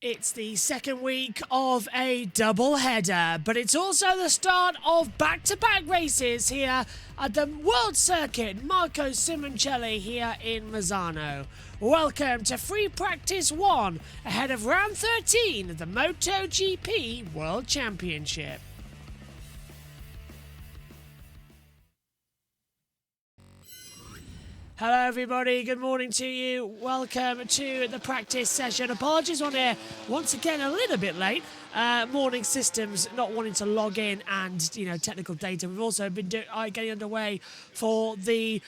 It's the second week of a double header, but it's also the start of back-to-back races here at the World Circuit Marco Simoncelli here in Misano. Welcome to Free Practice 1 ahead of round 13 of the MotoGP World Championship. Hello everybody, good morning to you. Welcome to the practice session. Apologies on here, once again a little bit late. Morning systems not wanting to log in and, technical data. We've also been getting underway for the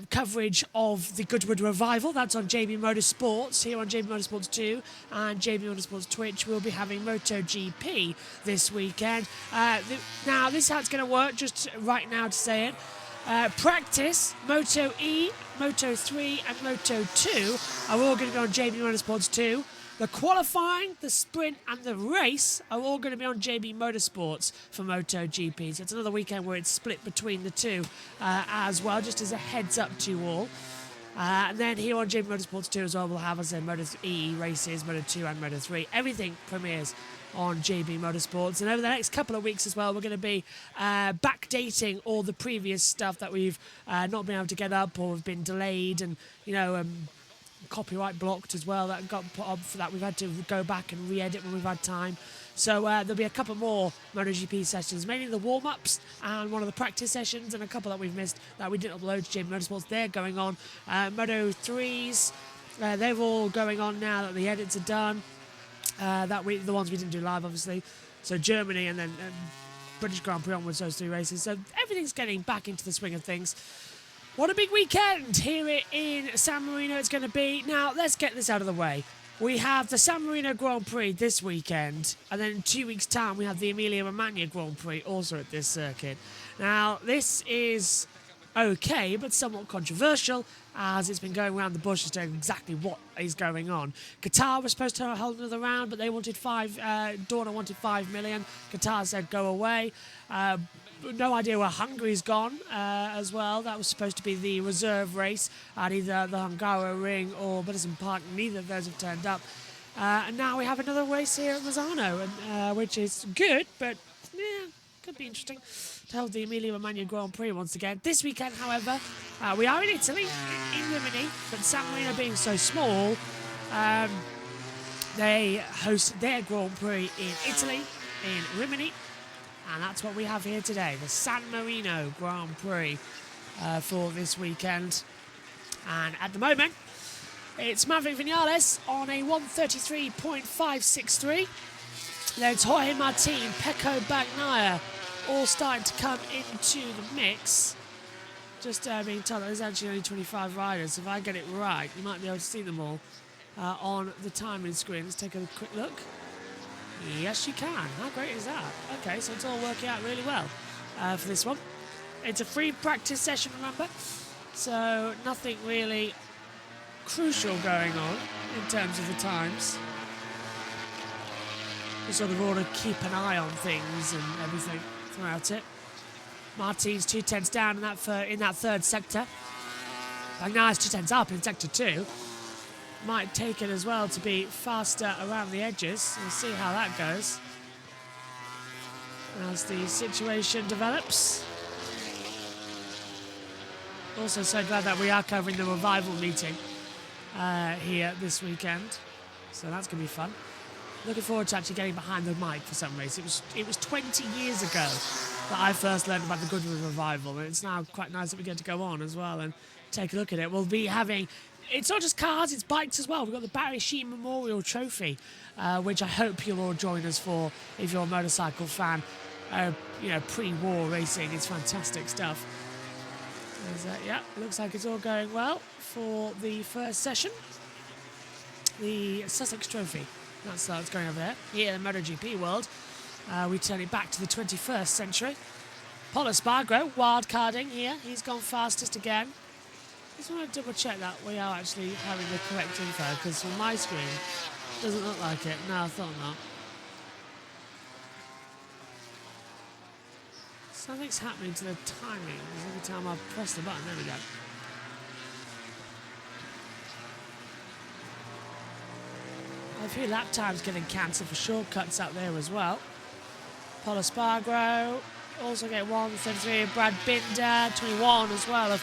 coverage of the Goodwood Revival. That's on JBMotorsports, here on JBMotorsports 2 and JBMotorsports Twitch. We'll be having MotoGP this weekend. Now, this is how it's going to work, just right now to say it. Practice, Moto E, Moto 3 and Moto 2 are all going to be on JB Motorsports 2. The qualifying, the sprint and the race are all going to be on JB Motorsports for MotoGP. So it's another weekend where it's split between the two as well, just as a heads up to you all. And then here on JB Motorsports 2 as well, we'll have, as I said, Moto E races, Moto 2 and Moto 3. Everything premieres on JB Motorsports, and over the next couple of weeks as well, we're going to be backdating all the previous stuff that we've not been able to get up or have been delayed, and copyright blocked as well, that got put up for that. We've had to go back and re-edit when we've had time. So there'll be a couple more MotoGP sessions, mainly the warm-ups and one of the practice sessions, and a couple that we've missed that we didn't upload to JB Motorsports. They're going on. Moto 3s, they're all going on now that the edits are done. The ones we didn't do live, obviously. So Germany and then British Grand Prix onwards, those three races. So everything's getting back into the swing of things. What a big weekend here in San Marino it's going to be. Now, let's get this out of the way. We have the San Marino Grand Prix this weekend, and then in 2 weeks' time we have the Emilia-Romagna Grand Prix also at this circuit. Now, this is okay, but somewhat controversial, as it's been going around the bush as to exactly what is going on. Qatar was supposed to hold another round, but they wanted Dorna wanted 5 million. Qatar said go away. No idea where Hungary's gone as well. That was supposed to be the reserve race at either the Hungaroring or Goodison Park. Neither of those have turned up. And now we have another race here at Misano, which is good, but could be interesting to hold the Emilia-Romagna Grand Prix once again. This weekend, however, we are in Italy, in Rimini, but San Marino being so small, they host their Grand Prix in Italy, in Rimini, and that's what we have here today, the San Marino Grand Prix for this weekend. And at the moment, it's Maverick Vinales on a 133.563. Then it's Jorge Martin, Pecco Bagnaia, all starting to come into the mix. Just being told that there's actually only 25 riders. If I get it right, you might be able to see them all on the timing screen. Let's take a quick look. Yes, you can. How great is that? Okay, so it's all working out really well for this one. It's a free practice session, remember? So nothing really crucial going on in terms of the times. We sort of ought to keep an eye on things and everything throughout it. Martin's 2 tenths down in that third sector. Bagnaia's 2 tenths up in sector 2. Might take it as well to be faster around the edges. We'll see how that goes as the situation develops. Also so glad that we are covering the revival meeting here this weekend. So that's going to be fun. Looking forward to actually getting behind the mic for some race. It was 20 years ago that I first learned about the Goodwood Revival, and it's now quite nice that we get to go on as well and take a look at it. We'll be having, it's not just cars, it's bikes as well. We've got the Barry Sheen Memorial Trophy, which I hope you'll all join us for if you're a motorcycle fan. Pre-war racing, it's fantastic stuff. Looks like it's all going well for the first session. The Sussex Trophy. That's how it's going over there. Here in the MotoGP world, we turn it back to the 21st century. Paulo Spargo, wildcarding here. He's gone fastest again. Just want to double check that we are actually having the correct info, because from my screen, it doesn't look like it. No, I thought not. Something's happening to the timing every time I press the button. There we go. A few lap times getting cancelled for shortcuts out there as well. Polo Spargo also get 1:33. Brad Binder, 21 as well of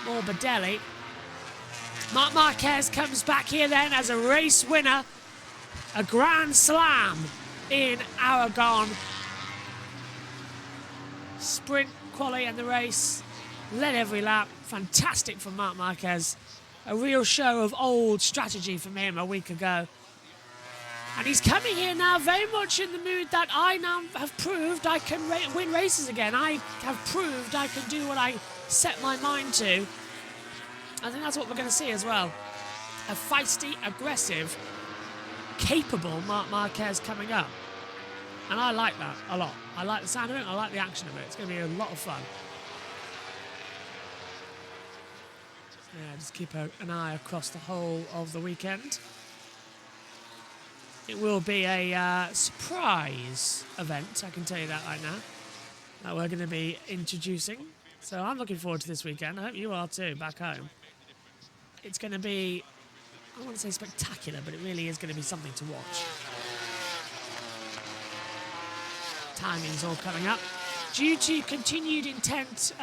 Morbidelli. Marc Marquez comes back here then as a race winner. A Grand Slam in Aragon. Sprint, quali and the race. Led every lap. Fantastic from Marc Marquez. A real show of old strategy from him a week ago. And he's coming here now very much in the mood that I now have proved I can win races again. I have proved I can do what I set my mind to. I think that's what we're going to see as well. A feisty, aggressive, capable Marc Marquez coming up. And I like that a lot. I like the sound of it. I like the action of it. It's going to be a lot of fun. Yeah, just keep an eye across the whole of the weekend. It will be a surprise event, I can tell you that right now, that we're going to be introducing. So I'm looking forward to this weekend. I hope you are too, back home. It's going to be, I don't want to say spectacular, but it really is going to be something to watch. Timing's all coming up. Due to continued intense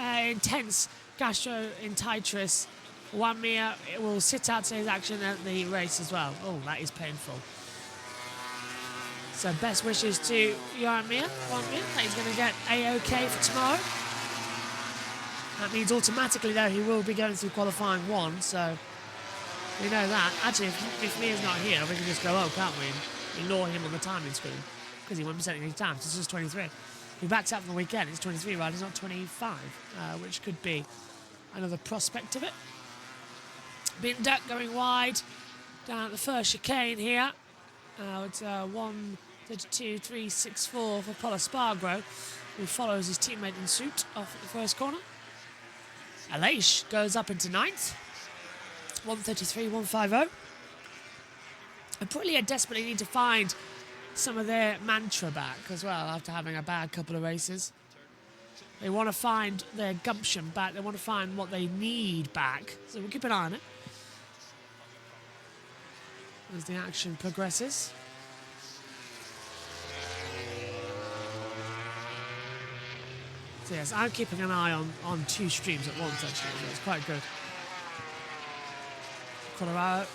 gastroenteritis, Juan Mir will sit out his action at the race as well. Oh, that is painful. So best wishes to Juan Mir, that he's going to get A-OK for tomorrow. That means automatically, though, he will be going through qualifying 1, so we know that. Actually, if Mir's not here, we can just go, oh, can't we? And ignore him on the timing screen, because he won't be setting any times. It's just 23. If he backs out from the weekend, it's 23, right? It's not 25, which could be another prospect of it. Binder going wide down at the first chicane here. It's 1:32.364 for Polo Spargo, who follows his teammate in suit off at the first corner. Aleix goes up into 9th. 1:33.150. Aprilia desperately need to find some of their mantra back as well after having a bad couple of races. They want to find their gumption back. They want to find what they need back. So we'll keep an eye on it as the action progresses. So yes, I'm keeping an eye on 2 streams at once actually, so it's quite good. Colorado,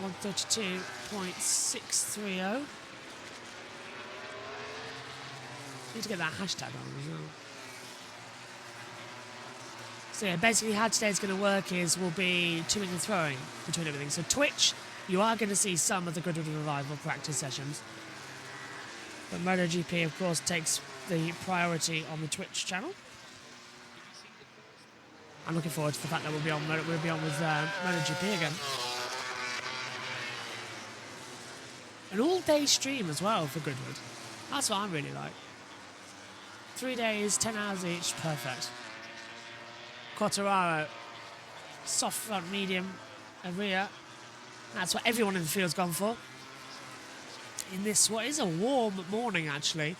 1:32.630. Need to get that hashtag on as well. So yeah, basically how today's going to work is we'll be toing and throwing between everything. So Twitch, you are going to see some of the Goodwood Revival practice sessions. But MotoGP, of course, takes the priority on the Twitch channel. I'm looking forward to the fact that we'll be on with MotoGP again. An all-day stream as well for Goodwood. That's what I really like. 3 days, 10 hours each, perfect. Quartararo, soft front, medium, and rear. That's what everyone in the field's gone for. In this, what is a warm morning actually.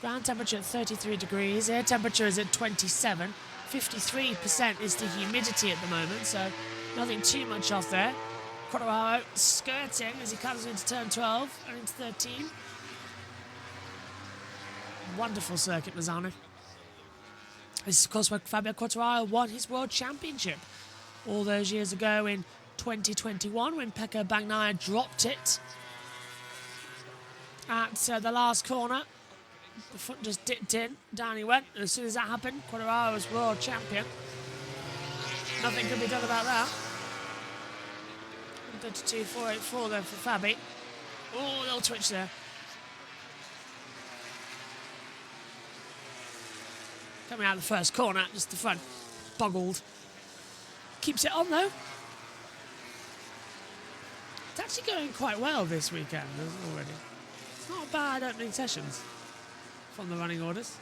Ground temperature at 33 degrees, air temperature is at 27. 53% is the humidity at the moment, so nothing too much off there. Quartararo skirting as he comes into turn 12 and into 13. Wonderful circuit, Mazzano. This is, of course, where Fabio Quartararo won his World Championship all those years ago in 2021 when Pecco Bagnaia dropped it at the last corner. The foot just dipped in, down he went, and as soon as that happened, Quartararo was world champion. Nothing could be done about that. 1:32.484 then for Fabi. Oh, little twitch there. Coming out of the first corner, just the front, boggled. Keeps it on though. It's actually going quite well this weekend already. It's not bad opening sessions from the running orders.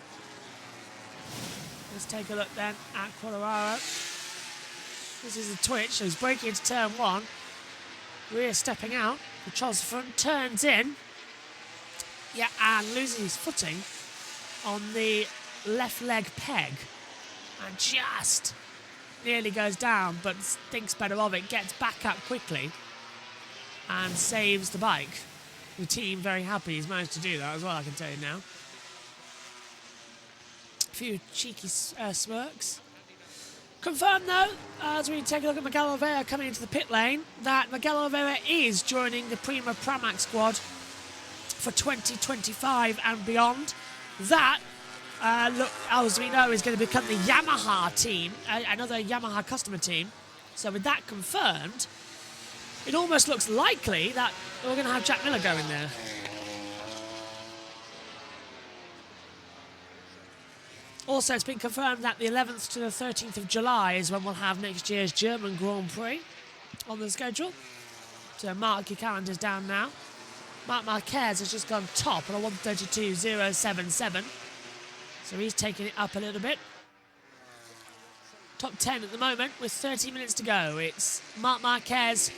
Let's take a look then at Quartararo. This is the twitch, so he's breaking into turn 1. Rear stepping out, controls the front, turns in. Yeah, and losing his footing on the left leg peg. And just nearly goes down, but thinks better of it, gets back up quickly and saves the bike. the team very happy he's managed to do that as well, I can tell you now. A few cheeky smirks. Confirmed though, as we take a look at Miguel Oliveira coming into the pit lane, that Miguel Oliveira is joining the Prima Pramac squad for 2025 and beyond. That, look, as we know, is going to become the Yamaha team, another Yamaha customer team. So with that confirmed, it almost looks likely that we're going to have Jack Miller going there. Also, it's been confirmed that the 11th to the 13th of July is when we'll have next year's German Grand Prix on the schedule. So mark your calendars down now. Marc Marquez has just gone top on a 132.077. So he's taking it up a little bit. Top 10 at the moment with 30 minutes to go. It's Marc Marquez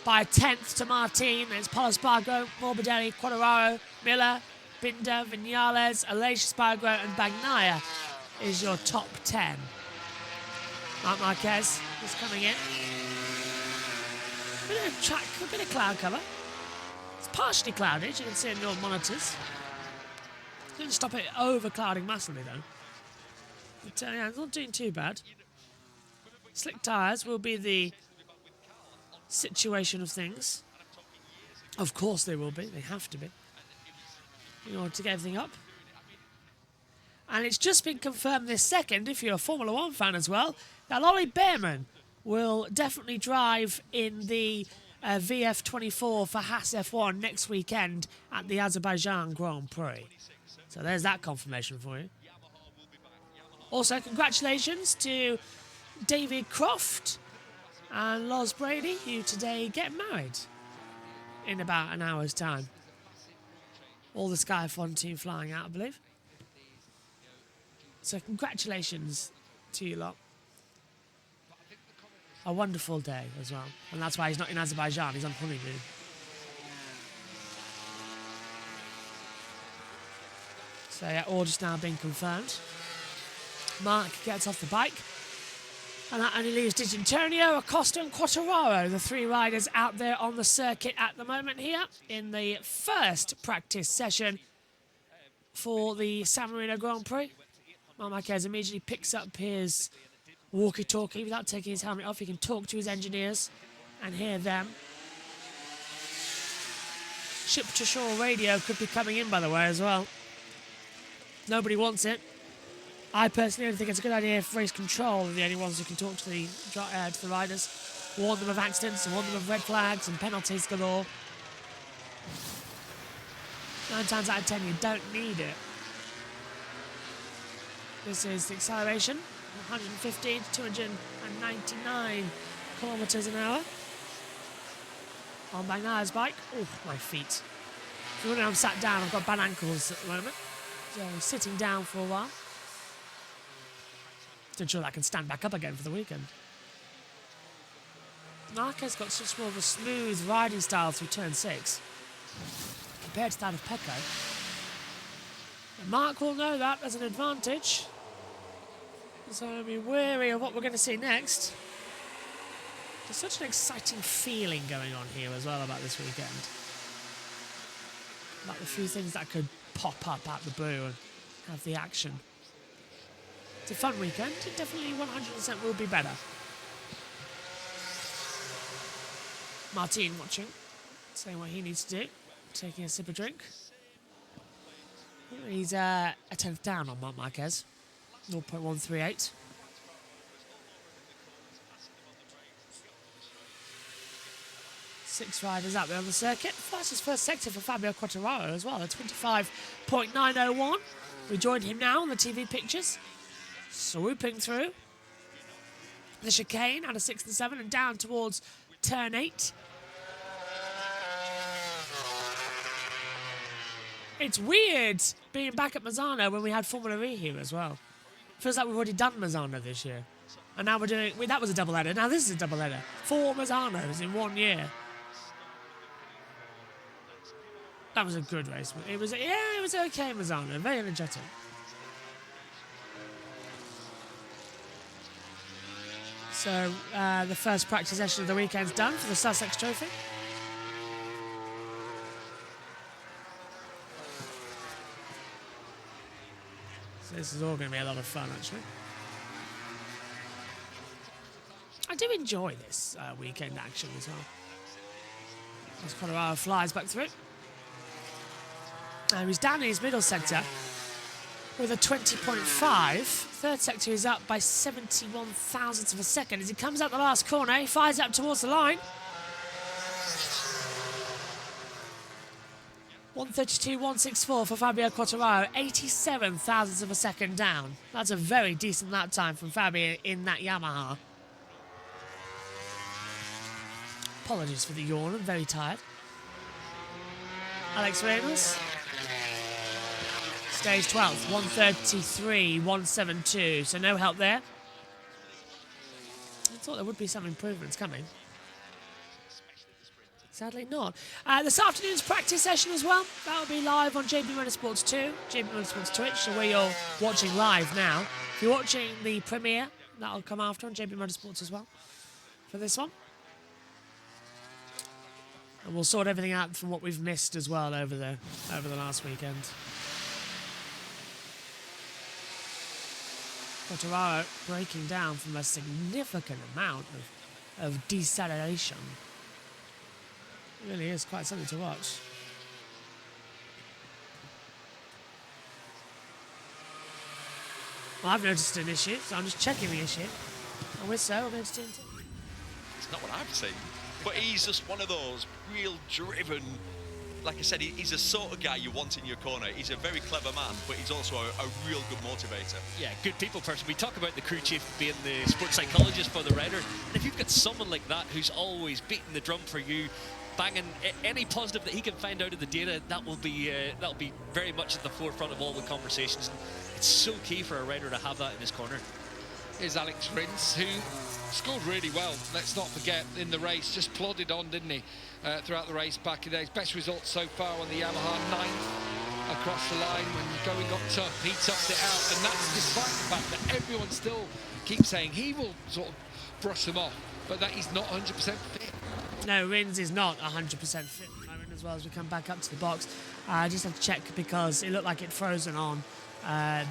by a tenth to Martin. It's Polo Spargo, Morbidelli, Quartararo, Miller, Binder, Vinales, Aleix Spargo and Bagnaia is your top 10. Marc Marquez is coming in. A bit of cloud cover. It's partially cloudy, as you can see in your monitors. Didn't stop it overclouding massively though. But yeah, it's not doing too bad. Slick tyres will be the situation of things. Of course they will be, they have to be, in order to get everything up. And it's just been confirmed this second, if you're a Formula 1 fan as well, that Ollie Behrman will definitely drive in the VF24 for Haas F1 next weekend at the Azerbaijan Grand Prix. So there's that confirmation for you. Also, congratulations to David Croft and Loz Brady, who today get married in about an hour's time. All the Sky F1 team flying out, I believe. So congratulations to you lot. A wonderful day as well. And that's why he's not in Azerbaijan, he's on honeymoon. So yeah, all just now being confirmed. Mark gets off the bike. And that only leaves D'Antonio, Acosta and Quartararo, the three riders out there on the circuit at the moment here in the first practice session for the San Marino Grand Prix. Marc Marquez immediately picks up his walkie-talkie without taking his helmet off. He can talk to his engineers and hear them. Ship-to-shore radio could be coming in, by the way, as well. Nobody wants it. I personally don't think it's a good idea if race control are the only ones who can talk to the riders, warn them of accidents and warn them of red flags and penalties galore. 9 times out of 10 you don't need it. This is the acceleration, 115 to 299 kilometers an hour on Bagnaia's bike. Oh, my feet. If you wonder I'm sat down, I've got bad ankles at the moment, so I'm sitting down for a while. To ensure that I can stand back up again for the weekend. Marquez got such more of a smooth riding style through turn 6 compared to that of Pecco. And Mark will know that as an advantage. So I'll be wary of what we're going to see next. There's such an exciting feeling going on here as well about this weekend. About the few things that could pop up out the blue and have the action. It's a fun weekend. It definitely 100% will be better. Martin watching, saying what he needs to do, taking a sip of drink. He's a tenth down on Marc Marquez, 0.138. Six riders out there on the circuit. Fastest first sector for Fabio Quartararo as well, at 25.901. We joined him now on the TV pictures. Swooping through the chicane out of 6 and 7 and down towards turn 8. It's weird being back at Mazzano when we had Formula E here as well. Feels like we've already done Mazzano this year. And now we're doing... that was a double header. Now this is a double header. 4 Mazzanos in 1 year. That was a good race. It was okay Mazzano. Very energetic. So the first practice session of the weekend's done for the Sussex Trophy. This is all going to be a lot of fun, actually. I do enjoy this weekend action as well. As Colorado flies back through. He's down in his middle sector with a 20.5. Third sector is up by 71 thousandths of a second. As he comes out the last corner, he fires up towards the line. 1:32.164 for Fabio Quartararo, 87 thousandths of a second down. That's a very decent lap time from Fabio in that Yamaha. Apologies for the yawn, I'm very tired. Alex Reynolds. Stage 12th, 1:33.172, so no help there. I thought there would be some improvements coming. Sadly not. This afternoon's practice session as well. That will be live on JBMotorsports 2, JBMotorsports Twitch, so where you're watching live now. If you're watching the premiere, that'll come after on JBMotorsports as well for this one. And we'll sort everything out from what we've missed as well over the last weekend. Quartararo breaking down from a significant amount of deceleration. It really is quite something to watch. Well, I've noticed an issue, so I'm just checking the issue. And with so, we're going to TNT. It's not what I've seen, but he's just one of those real driven. Like I said, he's a sort of guy you want in your corner. He's a very clever man, but he's also a real good motivator. Yeah, good people person. We talk about the crew chief being the sports psychologist for the rider. And if you've got someone like that who's always beating the drum for you, banging any positive that he can find out of the data, that'll be very much at the forefront of all the conversations. It's so key for a rider to have that in his corner. Here's Alex Rins, who scored really well, let's not forget, in the race. Just plodded on, didn't he, throughout the race back in days. Best result so far on the Yamaha, 9th across the line. When going got tough, he toughed it out, and that's despite the fact that everyone still keeps saying he will sort of brush them off, but that he's not 100% fit. No, Rins is not 100% fit at the moment as well as we come back up to the box. I just have to check because it looked like it frozen on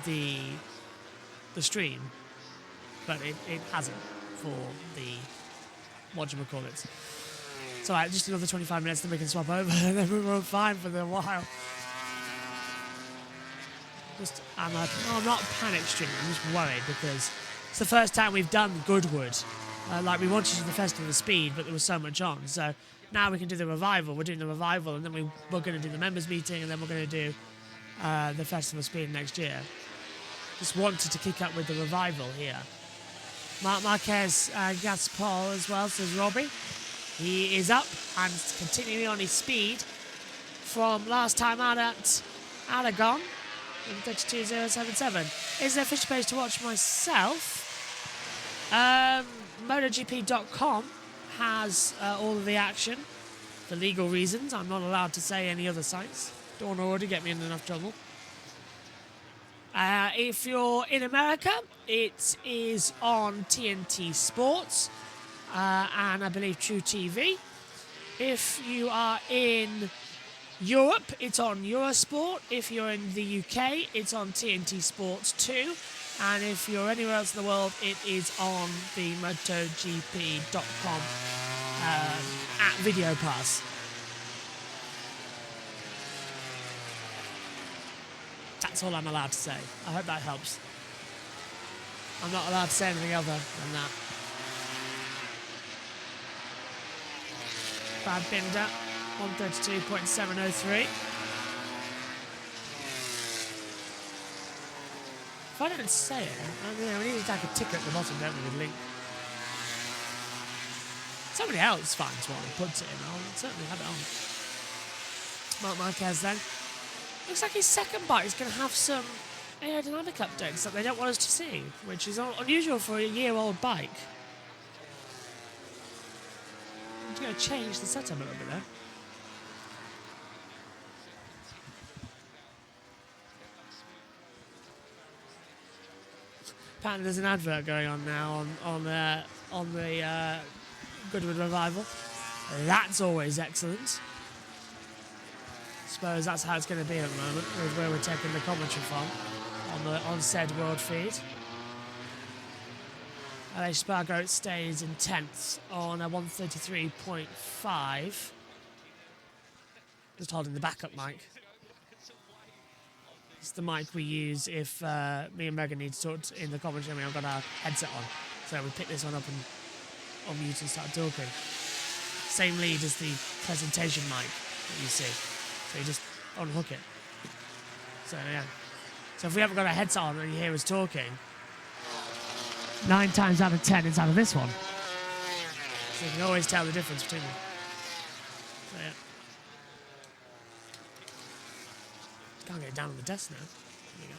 the stream, but it hasn't for the whatchamacallits. It's alright, just another 25 minutes then we can swap over and then we're fine for a while. I'm not panic stricken, I'm just worried because it's the first time we've done Goodwood. Like we wanted to do the Festival of Speed, but there was so much on. So now we can do the revival. We're doing the revival, and then we're going to do the members meeting, and then we're going to do the Festival of Speed next year. Just wanted to kick up with the revival here. Marc Marquez Gaspar as well, says Robbie. He is up and continuing on his speed from last time out at Aragon in 32.077. Is there a official page to watch myself? MotoGP.com has all of the action. For legal reasons, I'm not allowed to say any other sites. Don't want to already get me in enough trouble. If you're in America, it is on TNT Sports and I believe True TV. If you are in Europe, it's on Eurosport. If you're in the UK, it's on TNT Sports 2. And if you're anywhere else in the world, it is on the MotoGP.com at Video Pass. That's all I'm allowed to say. I hope that helps. I'm not allowed to say anything other than that. Bad Binder, 132.703. If I don't say it, we need to take a ticker at the bottom, don't we, with Link? Somebody else finds one and puts it in. I'll certainly have it on. Marc Marquez then. Looks like his second bike is going to have some aerodynamic updates that they don't want us to see, which is unusual for a year-old bike. I'm going to change the setup a little bit there. Apparently there's an advert going on now on the Goodwood Revival. That's always excellent. I suppose that's how it's going to be at the moment, with where we're taking the commentary from on said world feed. Aleix Spargo stays in 10th on a 133.5. Just holding the backup mic. It's the mic we use if me and Megan need to talk in the commentary and we haven't got our headset on. So we pick this one up and on mute and start talking. Same lead as the presentation mic that you see. So you just unhook it. So yeah. So if we haven't got our headset on and you hear us talking, 9 times out of 10 it's out of this one. So you can always tell the difference between them. So yeah. Can't get it down on the desk now. There we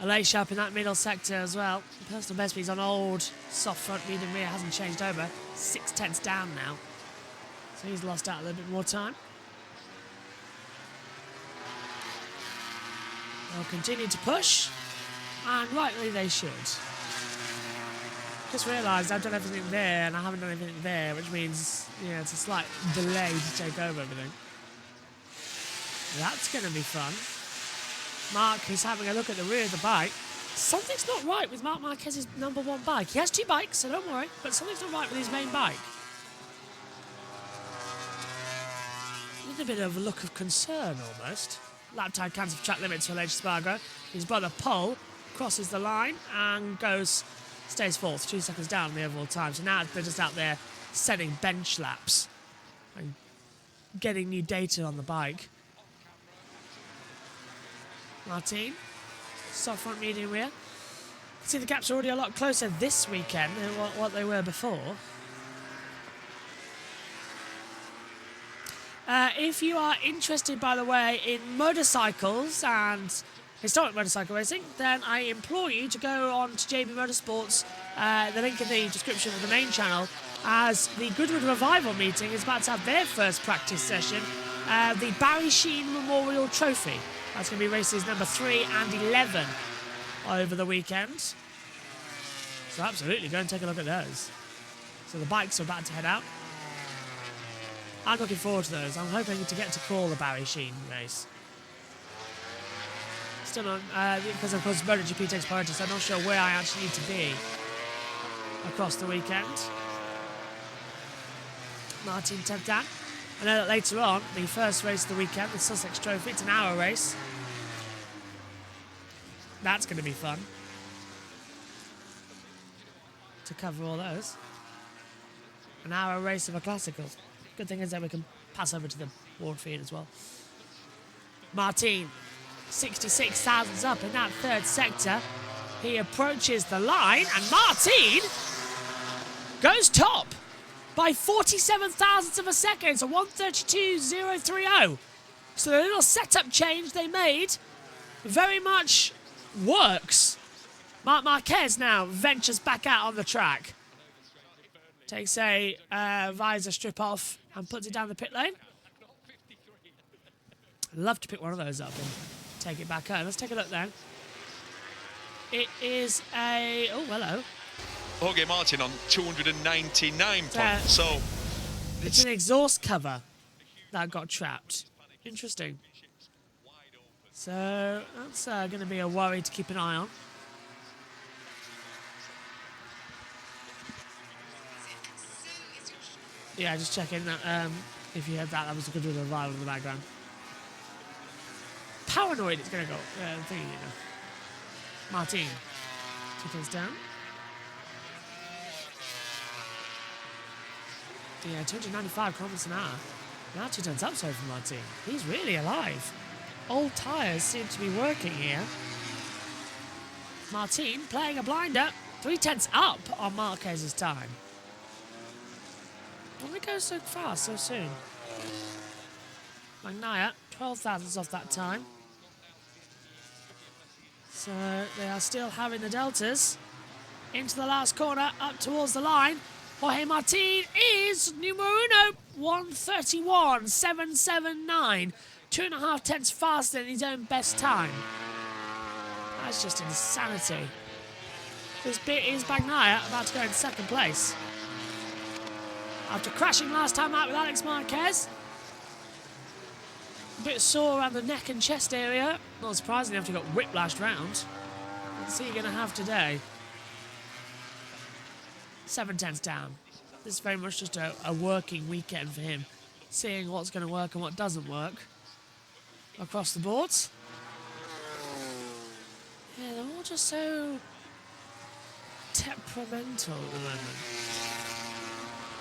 go. Aleix up in that middle sector as well. Personal best speed's on old soft front medium rear, hasn't changed over. 6/10 down now. So he's lost out a little bit more time. They'll continue to push, and rightly they should. Just realised I've done everything there and I haven't done anything there, which means, yeah, it's a slight delay to take over everything. That's going to be fun. Mark is having a look at the rear of the bike. Something's not right with Marc Marquez's #1 bike. He has 2 bikes, so don't worry, but something's not right with his main bike. A little bit of a look of concern, almost. Lap time cancel track limits for Aleix Spargo. His brother Pol crosses the line and stays 4th, 2 seconds down on the overall time. So now they're just out there setting bench laps and getting new data on the bike. Martin, soft front, medium rear. You can see the gaps are already a lot closer this weekend than what they were before. If you are interested, by the way, in motorcycles and historic motorcycle racing, then I implore you to go on to JB Motorsports, the link in the description of the main channel, as the Goodwood Revival meeting is about to have their first practice session, the Barry Sheene Memorial Trophy. That's going to be races number 3 and 11 over the weekend. So absolutely, go and take a look at those. So the bikes are about to head out. I'm looking forward to those. I'm hoping to get to call the Barry Sheene race. Still not, because of course MotoGP takes priority, so I'm not sure where I actually need to be across the weekend. Martin 10th down. I know that later on, the first race of the weekend, the Sussex Trophy, it's an hour race. That's going to be fun to cover all those. An hour race of a classical. Good thing is that we can pass over to the Ward feed as well. Martin, 66 thousandths up in that 3rd sector. He approaches the line, and Martin goes top by 47 thousandths of a second, so 132.030. So the little setup change they made very much works. Marc Marquez now ventures back out on the track. Takes a visor strip off and puts it down the pit lane. I'd love to pick one of those up and take it back home. Let's take a look then. It is a... Oh, hello. Jorge Martin on 299 points. So it's an exhaust cover that got trapped. Interesting. So that's going to be a worry to keep an eye on. Yeah, just checking that if you heard that was a good revival in the background. Paranoid, it's going to go. Thingy, you know. Martin, 2 turns down. Yeah, 295 kilometers an hour. Now 2 turns up so for Martin. He's really alive. Old tyres seem to be working here. Martin playing a blinder. 3/10 up on Marquez's time. Why did it go so fast, so soon? Magnaia, 12 thousandths off that time. So they are still having the deltas. Into the last corner, up towards the line. Jorge Martin is numero uno, 131.779. 2.5 tenths faster than his own best time. That's just insanity. This bit is Bagnaia about to go in 2nd place. After crashing last time out with Alex Marquez. A bit sore around the neck and chest area. Not surprisingly after he got whiplashed round. What's he going to have today? 7 tenths down. This is very much just a working weekend for him. Seeing what's going to work and what doesn't work across the boards. Yeah, they're all just so temperamental at the moment.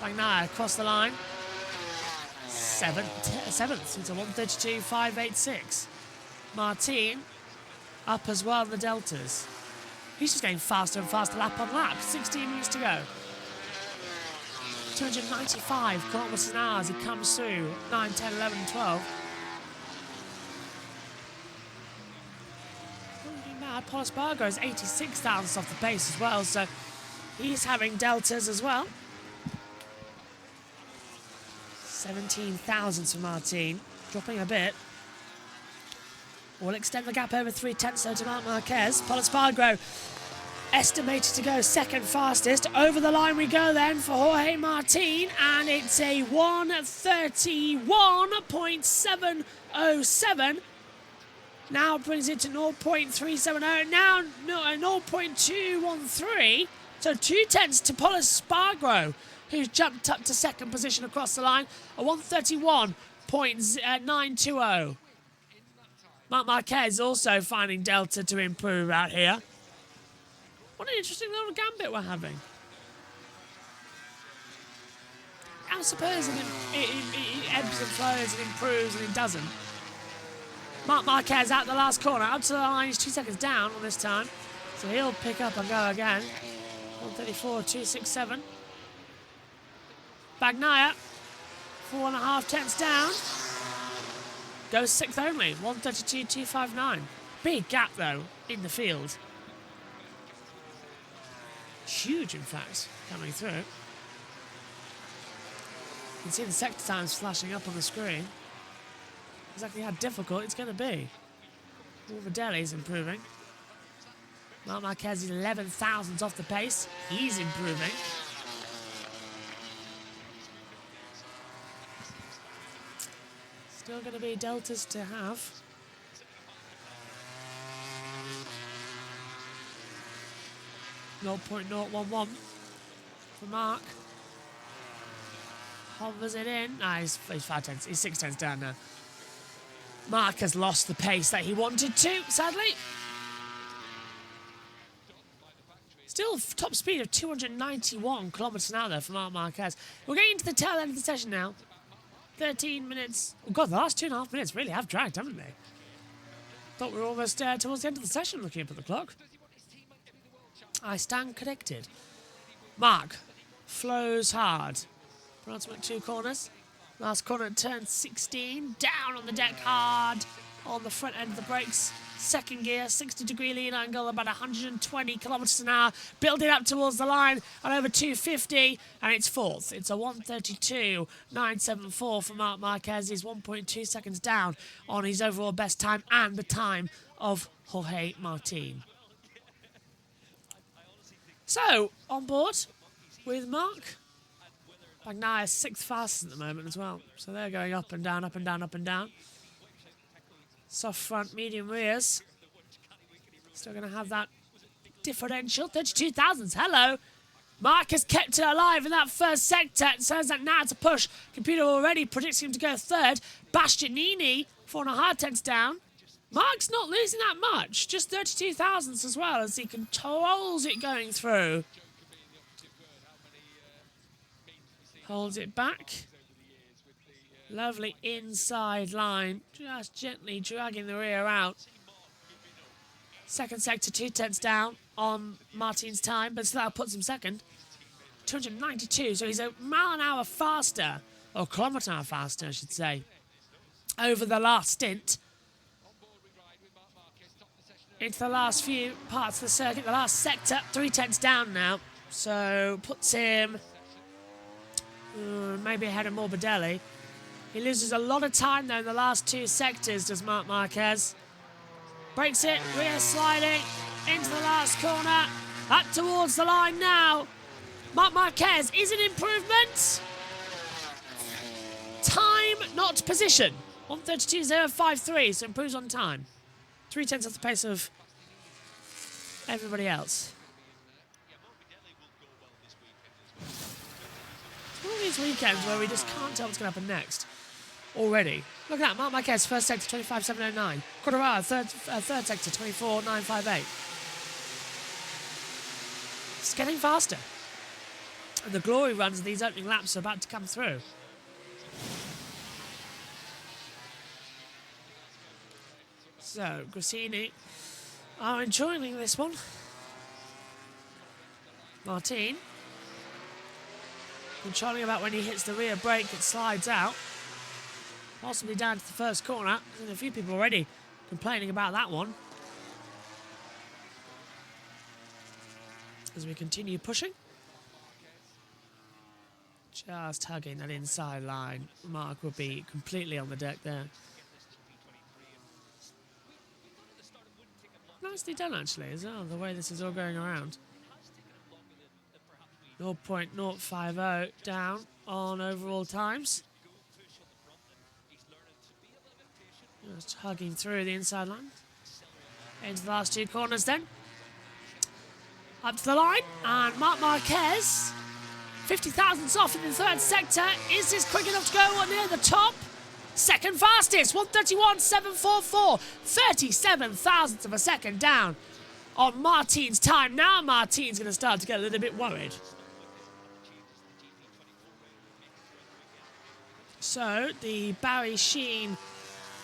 Bagnaia across the line. Seventh. It's a 1:32.586. Martin up as well in the deltas. He's just getting faster and faster lap on lap. 16 minutes to go. 295 kilometres an hour as he comes through. 9, 10, 11, 12. Paul Espargaro is 86 thousandths off the pace as well, so he's having deltas as well. 17 thousandths for Martin, dropping a bit. Will extend the gap over 3 tenths though to Marc Marquez. Paul Espargaro estimated to go second fastest. Over the line we go then for Jorge Martin, and it's a 1:31.707. Now brings it to 0.370. Now 0.213. So 2 tenths to Paul Espargaro, who's jumped up to second position across the line. A 1:31.920. Marc Marquez also finding delta to improve out here. What an interesting little gambit we're having. I suppose it ebbs and flows and improves and it doesn't. Marc Marquez out the last corner, up to the line, he's 2 seconds down on this time. So he'll pick up and go again. 1:34.267. Bagnaia, 4.5 tenths down. Goes 6th only, 1:32.259. Big gap though, in the field. Huge, in fact, coming through. You can see the sector times flashing up on the screen. Exactly how difficult it's going to be. Morbidelli's improving. Marc Marquez is 11 thousandths off the pace. He's improving. Still going to be deltas to have. .011 for Mark. Hovers it in. Nah, he's 5 tenths. He's 6 tenths down now. Mark has lost the pace that he wanted to, sadly. Still top speed of 291 kilometres an hour there for Marc Marquez. We're getting into the tail end of the session now. 13 minutes. Oh God, the last 2.5 minutes really have dragged, haven't they? Thought we were almost towards the end of the session looking up at the clock. I stand corrected. Mark flows hard. Penultimate 2 corners. Last corner at turn 16. Down on the deck hard on the front end of the brakes. Second gear, 60-degree lean angle, about 120 kilometres an hour. Building up towards the line at over 250, and it's 4th. It's a 1:32.974 for Marc Marquez. He's 1.2 seconds down on his overall best time and the time of Jorge Martin. So, on board with Mark. Bagnaia is 6th fastest at the moment as well. So they're going up and down, up and down, up and down. Soft front, medium rears. Still going to have that differential. 32 thousandths. Hello. Mark has kept it alive in that first sector. It says that now it's a push. Computer already predicts him to go 3rd. Bastianini, 4.5 tenths down. Mark's not losing that much. Just 32 thousandths as well as he controls it going through. Holds it back. Lovely inside line. Just gently dragging the rear out. Second sector, 2 tenths down on Martin's time, but still that puts him second. 292, so he's a mile an hour faster, or kilometre an hour faster, I should say, over the last stint. Into the last few parts of the circuit, the last sector, 3 tenths down now. So puts him maybe ahead of Morbidelli. He loses a lot of time though in the last 2 sectors, does Marc Marquez. Breaks it, rear sliding, into the last corner, up towards the line now. Marc Marquez is an improvement. Time, not position. 1:32.053, so improves on time. 3/10 off the pace of everybody else. It's one of these weekends where we just can't tell what's going to happen next. Already. Look at that, Marc Marquez, first sector, 25.709. Quartararo, third sector, 24.958. It's getting faster. And the glory runs of these opening laps are about to come through. So, Grassini are enjoying this one. Martin controlling about when he hits the rear brake, it slides out. Possibly down to the first corner. There's a few people already complaining about that one. As we continue pushing. Just hugging that inside line. Mark will be completely on the deck there. Nicely done, actually, as well, the way this is all going around. 0.050 down on overall times. Just hugging through the inside line. Into the last two corners then. Up to the line, and Marc Marquez, 50 thousandths off in the third sector. Is this quick enough to go near the top? Second fastest, 1:31.744. 37 thousandths of a second down on Martin's time. Now Martin's going to start to get a little bit worried. So the Barry Sheen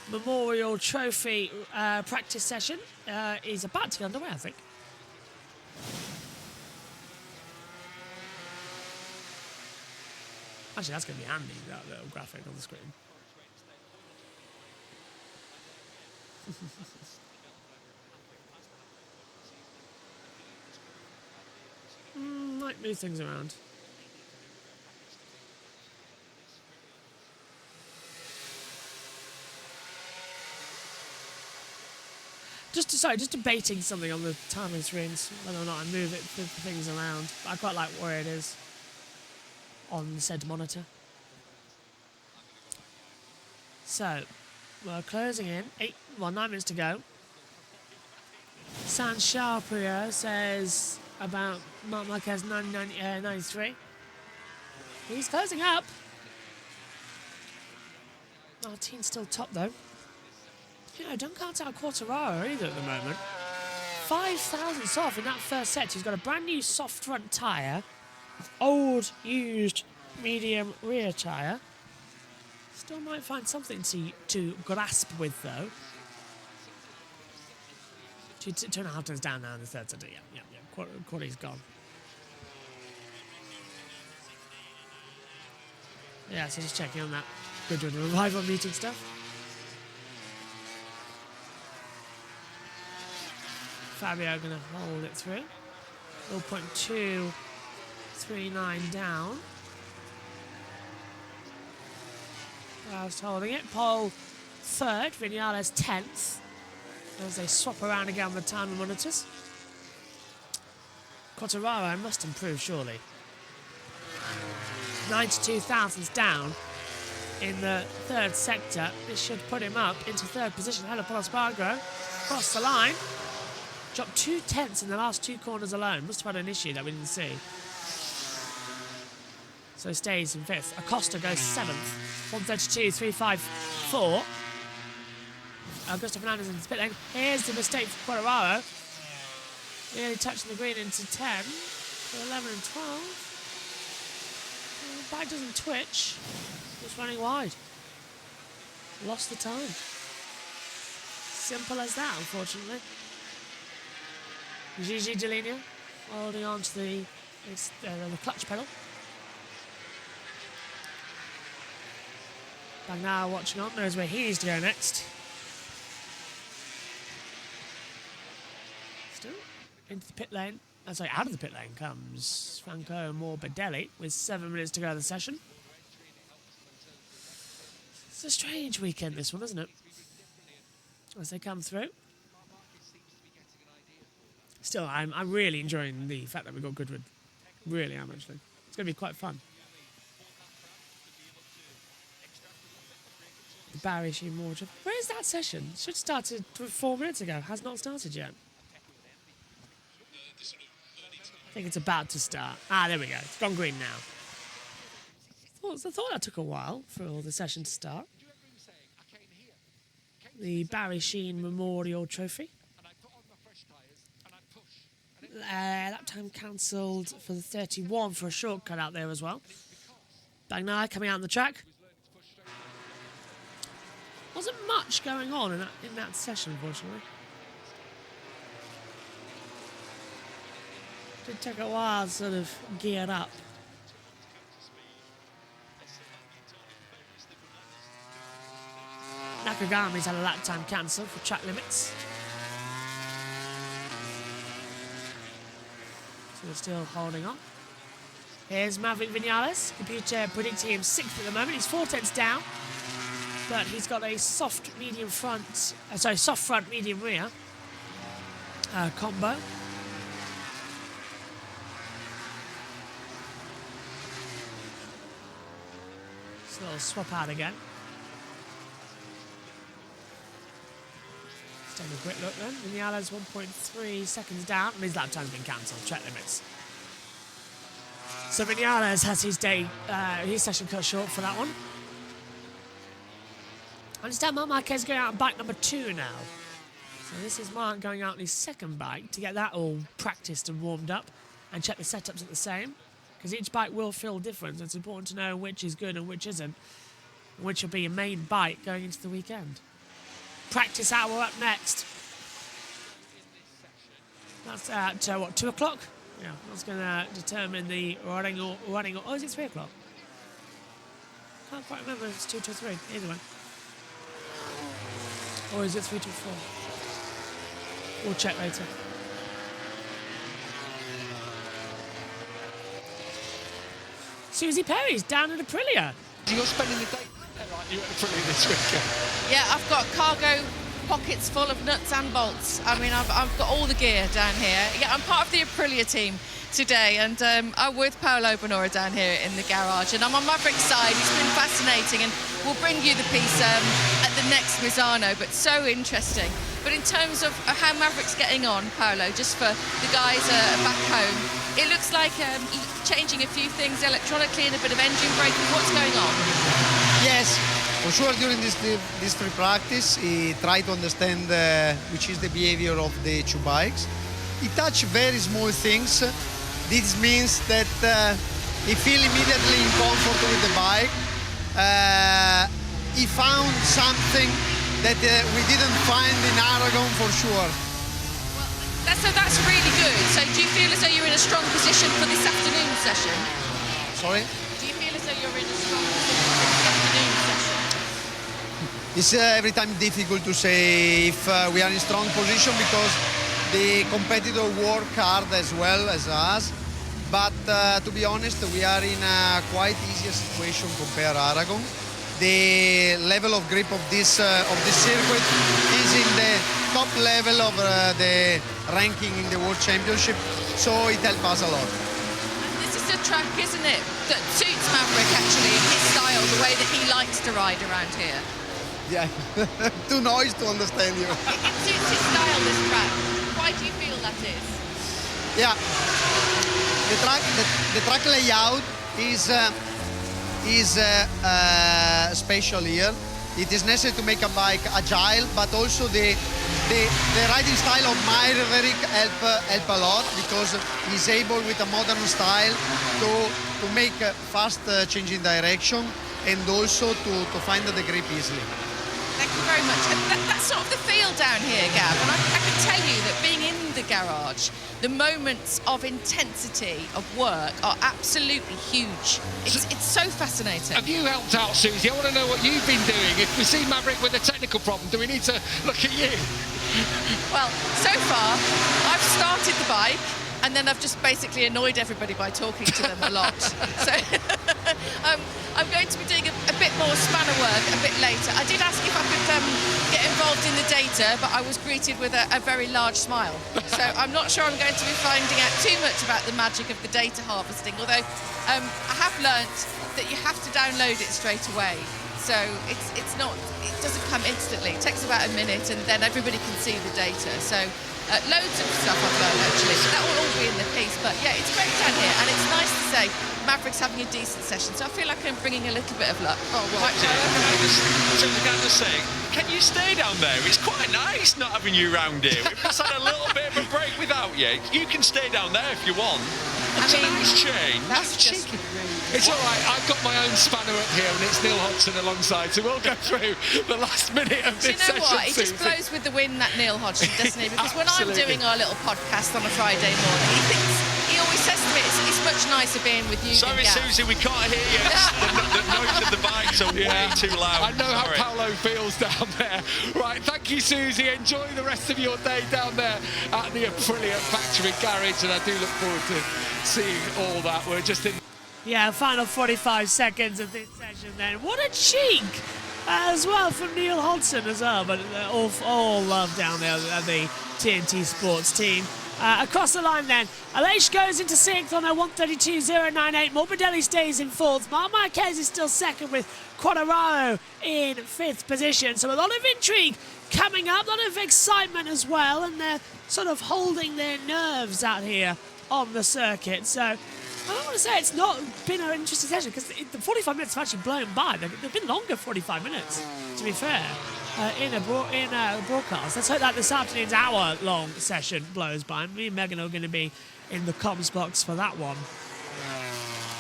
Memorial Trophy practice session is about to get underway, I think. Actually, that's going to be handy, that little graphic on the screen. Might move things around. Just debating something on the timing screens, whether or not I move things around. But I quite like where it is on said monitor. So, we're closing in. 9 minutes to go. San Sharprio says about Marc Marquez 93. He's closing up. Martin's still top though. You know, don't count out Quartararo either at the moment. 5 thousandths off in that first set. He's got a brand new soft front tyre. Old, used, medium rear tyre. Still might find something to grasp with, though. 2.5 tons down now in the third set. Yeah. Quarty's gone. Yeah, so just checking on that. Good doing the revival meeting stuff. Fabio going to hold it through. 0.239 down. Whilst holding it. Pole third, Vinales 10th. As they swap around again on the time monitors. Quartararo must improve, surely. 92 thousandths down in the third sector. This should put him up into third position ahead of Paul Espargaro. Cross the line. Dropped 2 tenths in the last 2 corners alone. Must have had an issue that we didn't see. So stays in 5th. Acosta goes 7th. 1:32.354. Augusto Fernandez in the pit lane. Here's the mistake for Quartararo. Nearly touching the green into 10. 11 and 12. The bike doesn't twitch. Just running wide. Lost the time. Simple as that, unfortunately. Gigi Dell'Igna holding on to the clutch pedal. Bagnara watching on, knows where he needs to go next. Still into the pit lane. Out of the pit lane comes Franco Morbidelli with 7 minutes to go in the session. It's a strange weekend, this one, isn't it? As they come through. Still, I'm really enjoying the fact that we got Goodwood. Really am, actually. It's going to be quite fun. Barry Sheen Motor. Where is that session? Should have started 4 minutes ago. Has not started yet. I think it's about to start. Ah, there we go. It's gone green now. I thought that took a while for the session to start. The Barry Sheen Memorial Trophy. Lap time cancelled for the 31 for a shortcut out there as well. Bagnaia coming out on the track. Wasn't much going on in that session, unfortunately. Did take a while to sort of gear up. Nakagami's had a lap time cancelled for track limits. So we're still holding on. Here's Maverick Vinales. Computer predicting him 6th at the moment. He's 4 tenths down. But he's got a soft front, medium rear combo. So it'll swap out again. Let's take a quick look then. Vinales 1.3 seconds down, and his lap time's been cancelled. Track limits. So Vinales has his session cut short for that one. I understand Marc Marquez going out on bike number 2 now. So this is Marc going out on his second bike to get that all practiced and warmed up and check the setups at the same. Because each bike will feel different. So it's important to know which is good and which isn't. And which will be your main bike going into the weekend. Practice hour up next. That's at, 2 o'clock? Yeah, that's going to determine the running or... Oh, is it 3 o'clock? Can't quite remember if it's 2 to 3. Either way. Or is it 3 to 4? We'll check later. Susie Perry's down at Aprilia. You're spending the day you're at Aprilia this weekend. Yeah, I've got cargo pockets full of nuts and bolts. I mean, I've got all the gear down here. Yeah, I'm part of the Aprilia team today, and I'm with Paolo Bonora down here in the garage, and I'm on Maverick's side. It's been fascinating, and we'll bring you the piece at the next Misano, but so interesting. But in terms of how Maverick's getting on, Paolo, just for the guys back home, it looks like changing a few things electronically and a bit of engine braking. What's going on? Yes, for sure during this free practice, he tried to understand which is the behavior of the two bikes. He touched very small things. This means that he feels immediately in comfort with the bike. He found something that we didn't find in Aragon for sure. Well, that's really good. So do you feel as though you're in a strong position for this afternoon session? Sorry? Do you feel as though you're in a strong position for this afternoon session? It's every time difficult to say if we are in strong position because the competitor work hard as well as us. But to be honest, we are in a quite easier situation compared to Aragon. The level of grip of this circuit is in the top level of the ranking in the World Championship, so it helps us a lot. And this is a track, isn't it, that suits Maverick actually in his style, the way that he likes to ride around here. Yeah, too noisy to understand you. It suits his style, this track. Why do you feel that is? Yeah, the track layout is special here. It is necessary to make a bike agile, but also the riding style of Maverick help a lot because he's able with a modern style to make a fast changing direction and also to find the grip easily. Thank you very much. And that's sort of the feel down here, Gab. And I can tell you that being in the garage, the moments of intensity of work are absolutely huge. It's so fascinating. Have you helped out, Susie? I want to know what you've been doing. If we see Maverick with a technical problem, do we need to look at you? Well, so far, I've started the bike, and then I've just basically annoyed everybody by talking to them a lot. So I'm going to be doing a bit more spanner work a bit later. I did ask if I could get involved in the data, but I was greeted with a very large smile. So I'm not sure I'm going to be finding out too much about the magic of the data harvesting, although I have learnt that you have to download it straight away. So it's not, it doesn't come instantly. It takes about a minute, and then everybody can see the data. So loads of stuff I've learned actually. So that will all be in the piece. But yeah, it's great down here, and it's nice to say Maverick's having a decent session. So I feel like I'm bringing a little bit of luck. Oh, well, Right, can I just say, can you stay down there? It's quite nice not having you round here. We've just had a little bit of a break without you. You can stay down there if you want. It's a nice change. That's just rude. It's all right. I've got my own spanner up here, and it's Neil Hodgson alongside. So we'll go through the last minute of Do this you know session. what? He just Susie. blows with the wind, that Neil Hodgson, doesn't he? Because when I'm Absolutely. doing our little podcast on a Friday morning, he always says to me, it's much nicer being with you Sorry, than Gav. Susie, we can't hear you. The noise of the bikes are way too loud. I know Sorry. how Paolo feels down there. Right, thank you, Susie. Enjoy the rest of your day down there at the Aprilia factory garage, and I do look forward to seeing all that. We're just in. Yeah, final 45 seconds of this session then. What a cheek as well from Neil Hodgson as well. But all love down there at the TNT Sports team. Across the line then, Aleix goes into 6th on a 1:32.098. Morbidelli stays in 4th. Marc Marquez is still 2nd with Quartararo in 5th position. So a lot of intrigue coming up, a lot of excitement as well. And they're sort of holding their nerves out here on the circuit. So I don't want to say it's not been an interesting session, because the 45 minutes have actually blown by. They've been longer 45 minutes, to be fair, in a broadcast. Let's hope that this afternoon's hour-long session blows by. Me and Megan are going to be in the comms box for that one.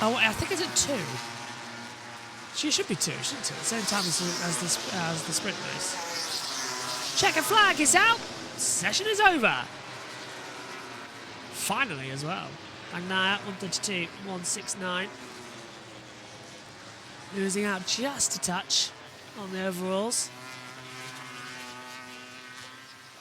Oh, I think it's at 2. She should be 2, shouldn't it? Same time as the sprint race. Checker flag is out. Session is over. Finally as well. Bagnaia, 132, 169. Losing out just a touch on the overalls.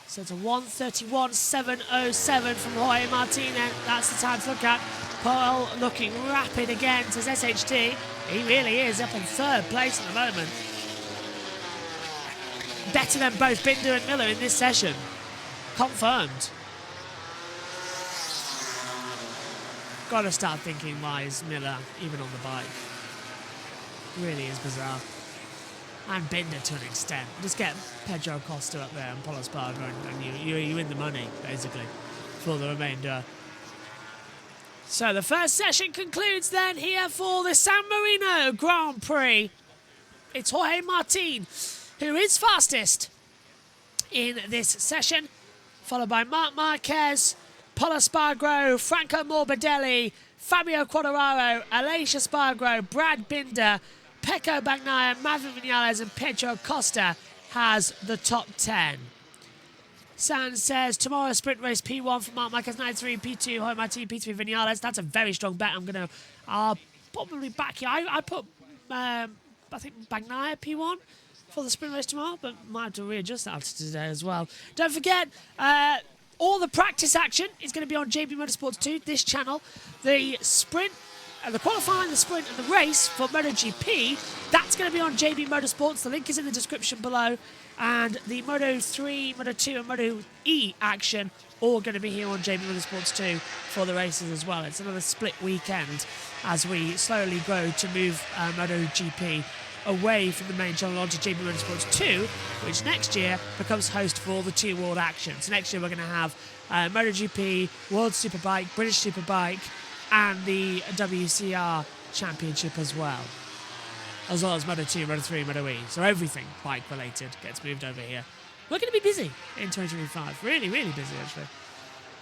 So it's a 131.707 from Jorge Martinez. That's the time to look at. Paul looking rapid again, says SHT. He really is up in 3rd place at the moment. Better than both Binder and Miller in this session. Confirmed. Got to start thinking, why is Miller even on the bike? Really is bizarre. And Binder to an extent. Just get Pedro Costa up there and Paulo Espargaro, and you win the money, basically, for the remainder. So the first session concludes then here for the San Marino Grand Prix. It's Jorge Martin who is fastest in this session, followed by Marc Marquez, Paulo Espargaro, Franco Morbidelli, Fabio Quartararo, Aleix Espargaro, Brad Binder, Pecco Bagnaia, Maverick Vinales and Pedro Costa has the top 10. San says, tomorrow sprint race P1 for Marc Marquez, 93, P2, Jorge Martin, P3, Vinales. That's a very strong bet. I'll probably back you. I put, I think, Bagnaia P1 for the sprint race tomorrow, but might have to readjust that after today as well. Don't forget, all the practice action is going to be on JBMotorsports 2, this channel. The sprint, the qualifying, the sprint and the race for MotoGP, that's going to be on JB Motorsports. The link is in the description below. And the Moto 3, Moto 2 and Moto E action all going to be here on JB Motorsports 2 for the races as well. It's another split weekend as we slowly grow to move MotoGP away from the main channel onto JB Motorsports 2, which next year becomes host for all the 2 world actions. So next year we're going to have MotoGP, World Superbike, British Superbike, and the WCR Championship as well as Moto 2, Moto 3, Moto E. So everything bike related gets moved over here. We're going to be busy in 2025. Really, really busy actually.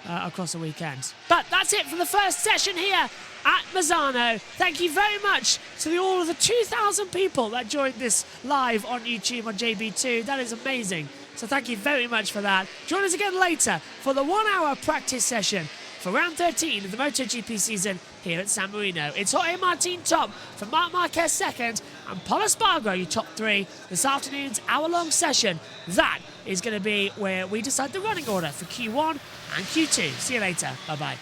Across the weekend. But that's it for the first session here at Misano. Thank you very much to all of the 2,000 people that joined this live on YouTube on JB2. That is amazing. So thank you very much for that. Join us again later for the 1-hour practice session for round 13 of the MotoGP season here at San Marino. It's Jorge Martin top for Marc Marquez second and Paulo Espargaro your top 3. This afternoon's hour-long session, that is going to be where we decide the running order for Q1 and Q2. See you later. Bye-bye.